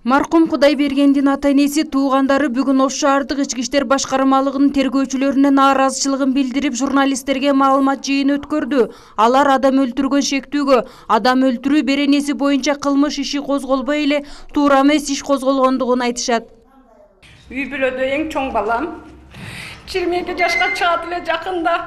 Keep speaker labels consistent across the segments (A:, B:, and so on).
A: Маркум Кудайбергендин ата-энеси туугандары бүгүн Ош шаардык ички иштер башкармалыгынын тергөөчүлөрүнө нааразычылыгын билдирип, журналисттерге маалымат жыйыны өткөрдү. Алар адам өлтүргөн шектүүгө, адам өлтүрүү беренеси боюнча кылмыш иши козголбой эле туура эмес иш козголгондугун айтышат.
B: Үй бүлөдө эң чоң балам 22 жашка чыгат эле жакында.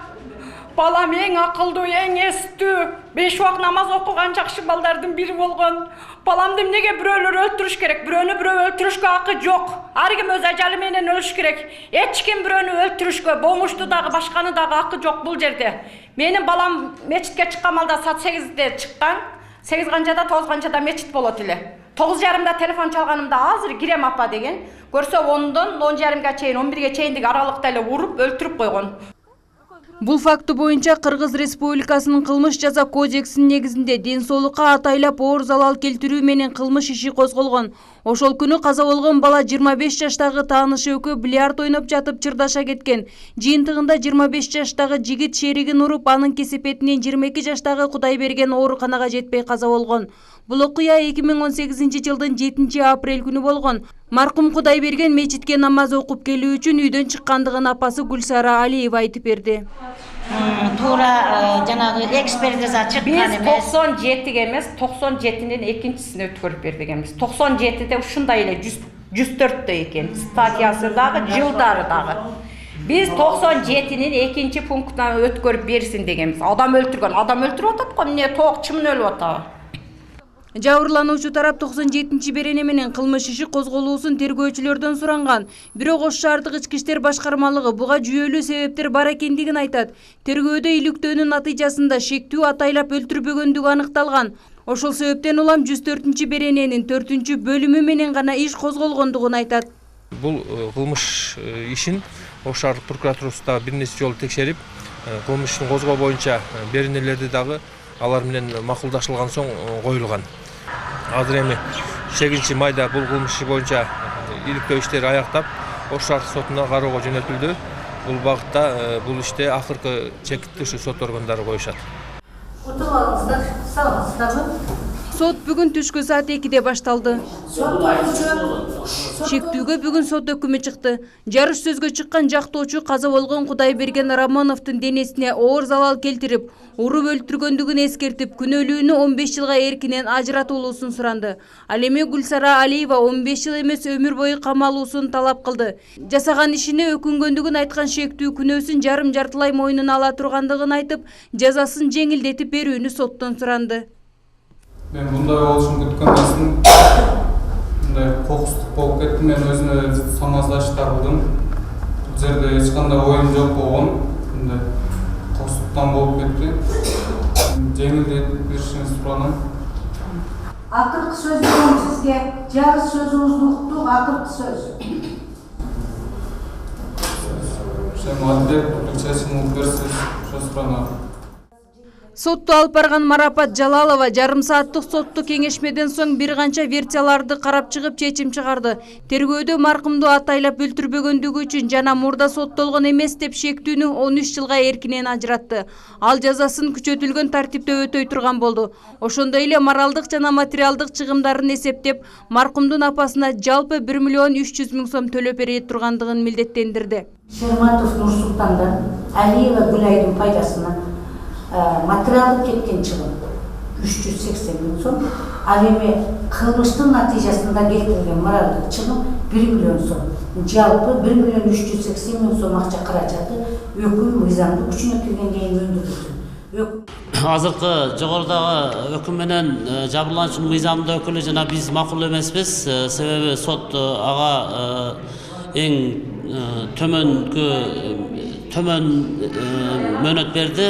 B: Балам эң акылдуу, эң эстүү, 5 убак намаз окуган жакшы балдардын бири болгон. Баламды эмнеге бирөөлөр өлтүрүш керек? Бирөөнү бирөө өлтүрүшкө акы жок. Ар ким өз ажалы менен өлүш керек. Эч ким бирөөнү өлтүрүшкө, бомушту дагы, башканы дагы акы жок бул жерде. Менин балам мечитке чыккан малда саат 8-де чыккан. 8 канчада, 9 канчада мечит болот эле. 9:30-да телефон чалганымда азыр кирем апа деген. Көрсө 10-дон 10:30-га чейин, 11-ге чейиндик аралыкта эле уруп өлтүрүп койгон.
A: Бул факты боюнча Кыргыз Республикасынын кылмыш жаза кодексинин негизинде ден соолукка атайлап оор залал келтирүү менен кылмыш иши козголгон. Ошол күнү каза болгон бала 25 жаштагы таанышы экөө бильярд ойноп жатып чырдаша кеткен. Жыйынтыгында 25 жаштагы жигит шеригин уруп, анын кесепетинен 22 жаштагы Кудайберген ооруканага жетпей каза болгон. Бул окуя 2018 жылдын 7 апрель күнү болгон. Маркум Кудайберген мечитке намаз окуп келүү үчүн үйдөн чыккандыгын апасы Гүлсара Алиева айтып берди.
C: Туура жанагы экспертиза чыккан эмес.
B: Биз 97-ге эмес, 97-нин экинчисине өткөрүп бердик эмес. 97-де ушундай эле 104-тө экен. Статьясы дагы, жылдары дагы. Биз 97-нин экинчи пунктуна өткөрүп берсин дегенбиз. Адам өлтүрүп атат го, эмне тоок чымын өлүп атат.
A: Жабырлануучу тарап 97-чи берене менен кылмыш иши козголуусун тергөөчүлөрдөн суранган. Бирок Ош шаардык ички иштер башкармалыгы буга жүйөлүү себептер бар экендигин айтат. Тергөөдө иликтөөнүн натыйжасында шектүү атайлап өлтүрбөгөндүгү аныкталган. Ошол себептен улам 104-чи берененин 4-бөлүмү менен гана иш козголгондугун айтат.
D: Бул кылмыш ишин Ош шаардык прокуратурасында бир нече жолу текшерип, кылмыш ишин козгоо боюнча беренелерди дагы алар менен макулдашылган соң коюлган. Азыр эми 8 майда бул кылмыш иши боюнча иликтөө иштери аяктап, Ош шаардык сотуна кароого жөнөтүлдү. Бул багытта бул иште акыркы чекитти ушу сот органдары коюшат.
C: Отурбаңыздар, саламатсыздарбы?
A: Сот бүгүн түшкү саат 2-де башталды. Шектүүгө бүгүн сот өкүмү чыкты. Жарыш сөзгө чыккан жактоочу каза болгон Кудайберген Романовдун денесине оор залал келтирип, уруп өлтүргөндүгүн эскертип, күнөөлүүнү 15 жылга эркинен ажыратуулуусун суранды. Ал эми Гүлсара Алиева 15 жыл эмес өмүр бою камалуусун талап кылды. Жасаган ишине өкүнгөндүгүн айткан шектүү күнөөсүн жарым-жартылай мойнуна ала тургандыгын айтып, жазасын жеңилдетип берүүнү соттон суранды.
E: Мен мындай болушун күткөн эмесмин. Мындай кокустук болуп кетти. Мен өзүмө самоздашта кылдым. Бул жерде эч кандай оюм жок болгон. Мындай кокустуктан болуп кетти. Жеңилдетип беришиңизди суранам.
C: Акыркы сөз менен сизге жарыш сөзүңүздү уктук, акыркы сөз.
E: Адилет чечим берсиз, ошо суранам.
A: Сотту алып барган Марапат Жалалова жарым сааттык соттуу кеңешмеден соң бир канча версияларды карап чыгып чечим чыгарды. Тергөөдө маркумду атайлап өлтүрбөгөндүгү үчүн жана мурда соттолгон эмес деп шектүүнү 13 жылга эркинен ажыратты. Ал жазасын күчөтүлгөн тартипте өтөй турган болду. Ошондой эле моралдык жана материалдык чыгымдарын эсептеп, маркумдун апасына жалпы 1.300.000 сом төлөп бере тургандыгын милдеттендирди.
C: Шерматов Нурсултандан Алиева Гүлайдын пайдасына материалдык кеткен чыгым 380.000 сом, ал эми кылмыштын натыйжасында келтирилген моралдык чыгым 1 миллион сом. Жалпы 1.380.000 сом акча каражаты өкүм мыйзамдык күчүнө киргенден кийин өндүрүлдү.
F: Азыркы жогорудагы өкүм менен жабырлануучунун мыйзамдуу өкүлү жана биз макул эмеспиз. Себеби сот ага эң төмөн мөөнөт берди.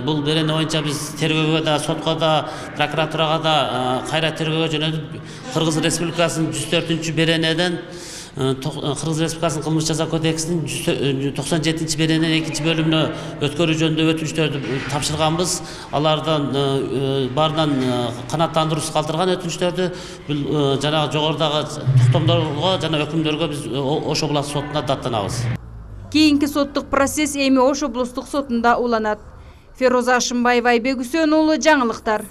F: Бул берене боюнча биз тергөөгө да, сотко да, прокуратурага да кайра тергөөгө жөнөтүп, Кыргыз Республикасынын 104-чү беренеден Кыргыз Республикасынын кылмыш жаза кодексинин 97-чи берененин 2-бөлүмүнө өткөрүү жөнүндө өтүнүчтөрдү тапшырганбыз. Алардан баарынан канааттандыруусуз калтырган өтүнүчтөрдү жанагы жогорудагы токтомдорго жана өкүмдөргө биз Ош областык сотуна даттанабыз.
A: Кийинки соттук процесс эми Ош облустук сотунда уланат. Фероза Ашымбаева, Айбек Үсөнұлы, жаңылыктар.